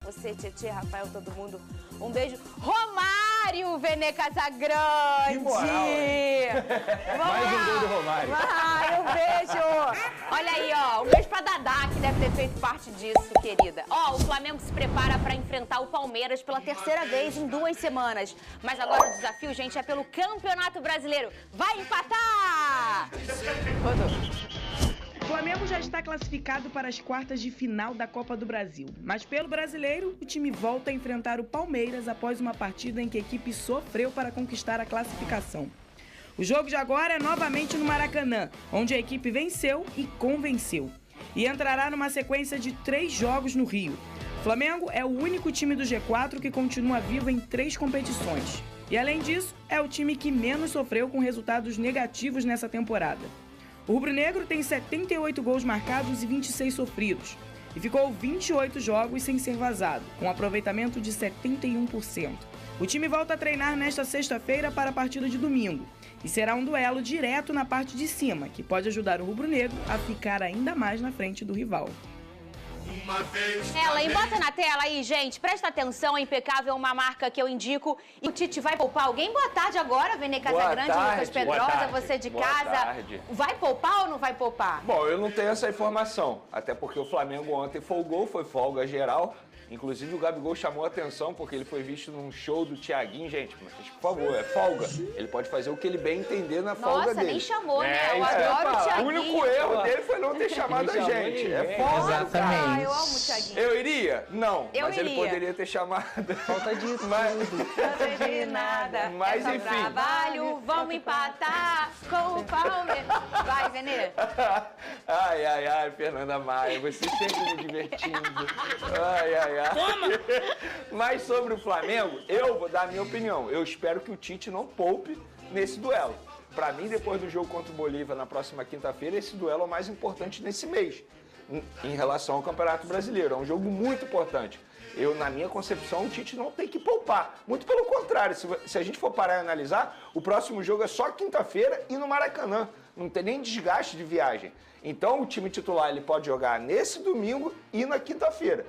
você, Tietê, Rafael, todo mundo. Um beijo. Romário, Vene Casagrande! Que moral, mais um gol do Romário. Vai, um beijo! Olha aí, ó, um beijo pra Dadá, que deve ter feito parte disso, querida. Ó, o Flamengo se prepara pra enfrentar o Palmeiras pela terceira vez em 2 semanas. Mas agora o desafio, gente, é pelo Campeonato Brasileiro. Vai empatar! O Flamengo já está classificado para as quartas de final da Copa do Brasil. Mas pelo Brasileiro, o time volta a enfrentar o Palmeiras após uma partida em que a equipe sofreu para conquistar a classificação. O jogo de agora é novamente no Maracanã, onde a equipe venceu e convenceu. E entrará numa sequência de 3 jogos no Rio. O Flamengo é o único time do G4 que continua vivo em 3 competições. E além disso, é o time que menos sofreu com resultados negativos nessa temporada. O rubro-negro tem 78 gols marcados e 26 sofridos. E ficou 28 jogos sem ser vazado, com aproveitamento de 71%. O time volta a treinar nesta sexta-feira para a partida de domingo. E será um duelo direto na parte de cima, que pode ajudar o rubro-negro a ficar ainda mais na frente do rival. Ela, e bota na tela aí, gente, presta atenção, é impecável, uma marca que eu indico. E o Tite vai poupar alguém? Boa tarde agora, Vene Casagrande, Lucas Pedrosa, você de casa. Tarde. Vai poupar ou não vai poupar? Bom, eu não tenho essa informação, até porque o Flamengo ontem folgou, foi folga geral. Inclusive o Gabigol chamou a atenção porque ele foi visto num show do Thiaguinho, gente, mas por favor, é folga. Ele pode fazer o que ele bem entender na folga dele. Nossa, nem chamou, né? Eu isso adoro o Thiaguinho. O único erro dele foi não ter chamado a gente. É folga. Exatamente. Ah, eu amo o Thiaguinho. Eu iria? Não, Eu mas iria. ele poderia ter chamado. Falta disso. Não de nada. Mas, é só enfim. trabalho, vamos empatar com o Palmeiras. Vai, Vene. Ai, Fernanda Maia, você sempre me divertindo. Ai. Toma! Mas sobre o Flamengo, eu vou dar a minha opinião. Eu espero que o Tite não poupe nesse duelo. Para mim, depois do jogo contra o Bolívia na próxima quinta-feira, esse duelo é o mais importante nesse mês, em relação ao Campeonato Brasileiro. É um jogo muito importante. Na minha concepção, o Tite não tem que poupar. Muito pelo contrário, se a gente for parar e analisar, o próximo jogo é só quinta-feira e no Maracanã. Não tem nem desgaste de viagem. Então, o time titular ele pode jogar nesse domingo e na quinta-feira.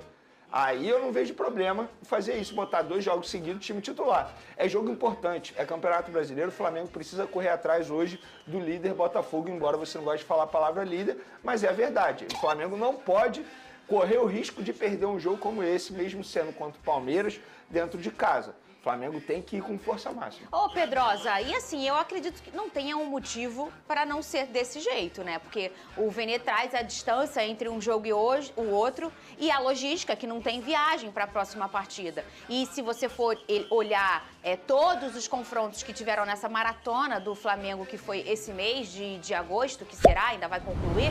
Aí eu não vejo problema em fazer isso, botar 2 jogos seguidos time titular. É jogo importante, é Campeonato Brasileiro, o Flamengo precisa correr atrás hoje do líder Botafogo, embora você não goste de falar a palavra líder, mas é a verdade. O Flamengo não pode correr o risco de perder um jogo como esse, mesmo sendo contra o Palmeiras, dentro de casa. O Flamengo tem que ir com força máxima. Ô, Pedrosa, e assim, eu acredito que não tenha um motivo para não ser desse jeito, né? Porque o Vene traz a distância entre um jogo e o outro e a logística, que não tem viagem para a próxima partida. E se você for olhar todos os confrontos que tiveram nessa maratona do Flamengo, que foi esse mês de agosto, que será, ainda vai concluir,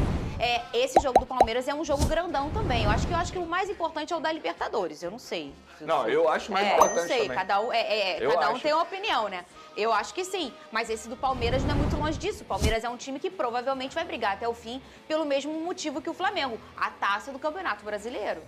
esse jogo do Palmeiras é um jogo grandão também. Eu acho que o mais importante é o da Libertadores, eu não sei. Não, eu acho mais importante não sei, também. cada um tem uma opinião, né? Eu acho que sim, mas esse do Palmeiras não é muito longe disso. O Palmeiras é um time que provavelmente vai brigar até o fim pelo mesmo motivo que o Flamengo, a taça do Campeonato Brasileiro.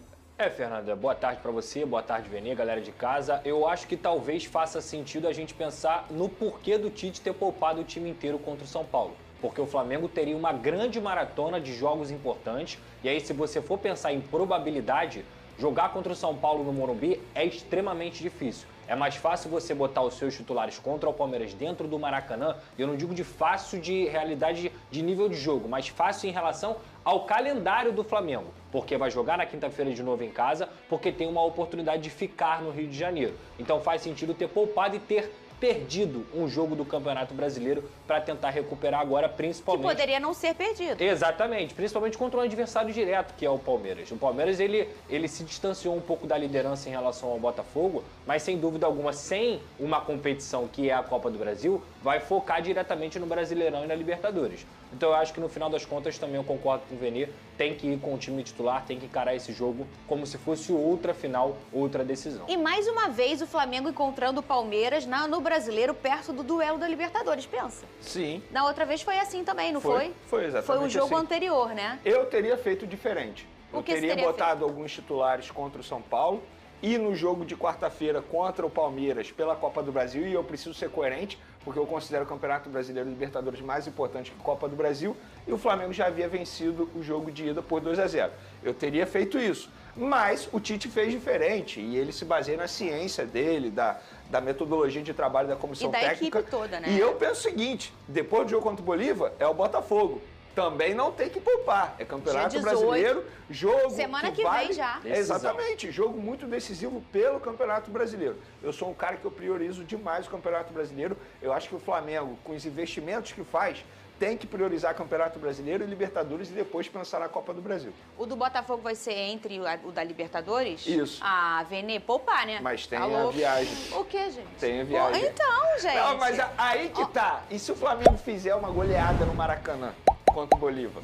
Fernanda, boa tarde pra você, boa tarde, Vene, galera de casa. Eu acho que talvez faça sentido a gente pensar no porquê do Tite ter poupado o time inteiro contra o São Paulo. Porque o Flamengo teria uma grande maratona de jogos importantes. E aí, se você for pensar em probabilidade, jogar contra o São Paulo no Morumbi é extremamente difícil. É mais fácil você botar os seus titulares contra o Palmeiras dentro do Maracanã. Eu não digo de fácil de realidade de nível de jogo, mas fácil em relação ao calendário do Flamengo. Porque vai jogar na quinta-feira de novo em casa, porque tem uma oportunidade de ficar no Rio de Janeiro. Então faz sentido ter poupado e ter perdido um jogo do Campeonato Brasileiro para tentar recuperar agora, principalmente... Que poderia não ser perdido. Exatamente, principalmente contra um adversário direto, que é o Palmeiras. O Palmeiras, ele se distanciou um pouco da liderança em relação ao Botafogo, mas sem dúvida alguma, sem uma competição que é a Copa do Brasil, vai focar diretamente no Brasileirão e na Libertadores. Então eu acho que no final das contas também eu concordo com o Vene, tem que ir com o time titular, tem que encarar esse jogo como se fosse outra final, outra decisão. E mais uma vez o Flamengo encontrando o Palmeiras no Brasileiro perto do duelo da Libertadores, pensa. Sim. Na outra vez foi assim também, não foi? Foi exatamente Foi o jogo assim. anterior, né? Eu teria feito diferente. O Eu que você teria teria botado alguns titulares contra o São Paulo e no jogo de quarta-feira contra o Palmeiras pela Copa do Brasil, e eu preciso ser coerente, porque eu considero o Campeonato Brasileiro e Libertadores mais importante que a Copa do Brasil, e o Flamengo já havia vencido o jogo de ida por 2-0. Eu teria feito isso, Mas o Tite fez diferente e ele se baseia na ciência dele, da metodologia de trabalho da comissão técnica. E da equipe toda, né? E eu penso o seguinte, depois do jogo contra o Bolívar, é o Botafogo. Também não tem que poupar. É Campeonato Brasileiro, jogo semana que vale, vem já. Exatamente, jogo muito decisivo pelo Campeonato Brasileiro. Eu sou um cara que eu priorizo demais o Campeonato Brasileiro. Eu acho que o Flamengo, com os investimentos que faz, tem que priorizar Campeonato Brasileiro e Libertadores e depois pensar na Copa do Brasil. O do Botafogo vai ser entre o da Libertadores? Isso. Ah, Vene, poupar, né? Mas tem a viagem. O quê, gente? Tem a viagem. Então, gente. Não, mas aí que tá. E se o Flamengo fizer uma goleada no Maracanã contra o Bolívar?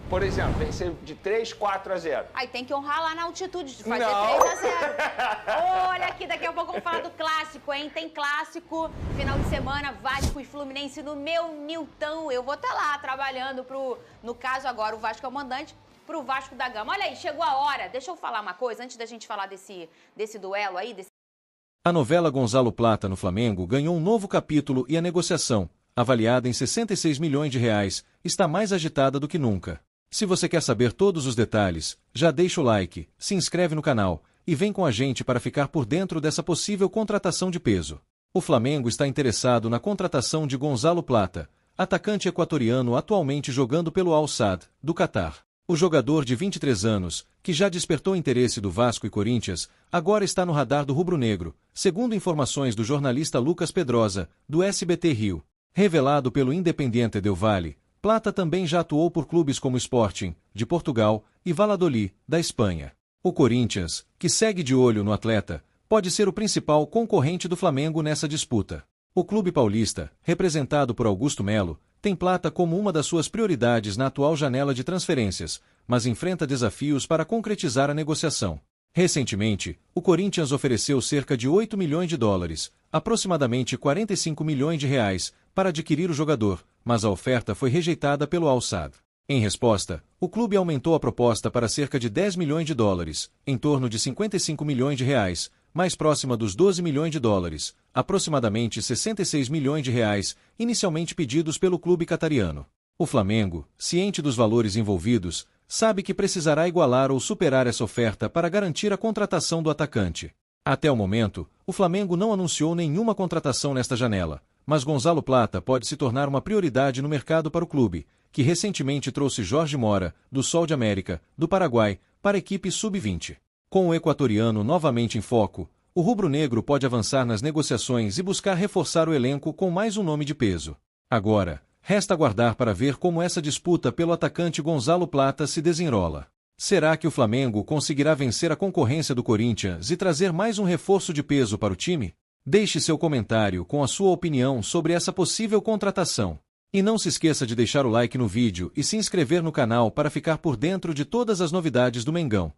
Por exemplo, vencer de 3, 4-0. Aí tem que honrar lá na altitude, de fazer Não. 3-0. Olha aqui, daqui a pouco vamos falar do clássico, hein? Tem clássico, final de semana, Vasco e Fluminense no meu Nilton. Eu vou estar lá trabalhando no caso agora, o Vasco é o mandante, pro Vasco da Gama. Olha aí, chegou a hora. Deixa eu falar uma coisa, antes da gente falar desse duelo aí. A novela Gonzalo Plata no Flamengo ganhou um novo capítulo e a negociação, avaliada em 66 milhões de reais, está mais agitada do que nunca. Se você quer saber todos os detalhes, já deixa o like, se inscreve no canal e vem com a gente para ficar por dentro dessa possível contratação de peso. O Flamengo está interessado na contratação de Gonzalo Plata, atacante equatoriano atualmente jogando pelo Al Sadd, do Catar. O jogador de 23 anos, que já despertou interesse do Vasco e Corinthians, agora está no radar do rubro-negro, segundo informações do jornalista Lucas Pedrosa, do SBT Rio. Revelado pelo Independiente del Valle, Plata também já atuou por clubes como Sporting, de Portugal, e Valladolid, da Espanha. O Corinthians, que segue de olho no atleta, pode ser o principal concorrente do Flamengo nessa disputa. O clube paulista, representado por Augusto Melo, tem Plata como uma das suas prioridades na atual janela de transferências, mas enfrenta desafios para concretizar a negociação. Recentemente, o Corinthians ofereceu cerca de 8 milhões de dólares, aproximadamente 45 milhões de reais, para adquirir o jogador, mas a oferta foi rejeitada pelo Al Sadd. Em resposta, o clube aumentou a proposta para cerca de 10 milhões de dólares, em torno de 55 milhões de reais, mais próxima dos 12 milhões de dólares, aproximadamente 66 milhões de reais, inicialmente pedidos pelo clube catariano. O Flamengo, ciente dos valores envolvidos, sabe que precisará igualar ou superar essa oferta para garantir a contratação do atacante. Até o momento, o Flamengo não anunciou nenhuma contratação nesta janela, mas Gonzalo Plata pode se tornar uma prioridade no mercado para o clube, que recentemente trouxe Jorge Mora, do Sol de América, do Paraguai, para a equipe sub-20. Com o equatoriano novamente em foco, o rubro-negro pode avançar nas negociações e buscar reforçar o elenco com mais um nome de peso. Agora, resta aguardar para ver como essa disputa pelo atacante Gonzalo Plata se desenrola. Será que o Flamengo conseguirá vencer a concorrência do Corinthians e trazer mais um reforço de peso para o time? Deixe seu comentário com a sua opinião sobre essa possível contratação. E não se esqueça de deixar o like no vídeo e se inscrever no canal para ficar por dentro de todas as novidades do Mengão.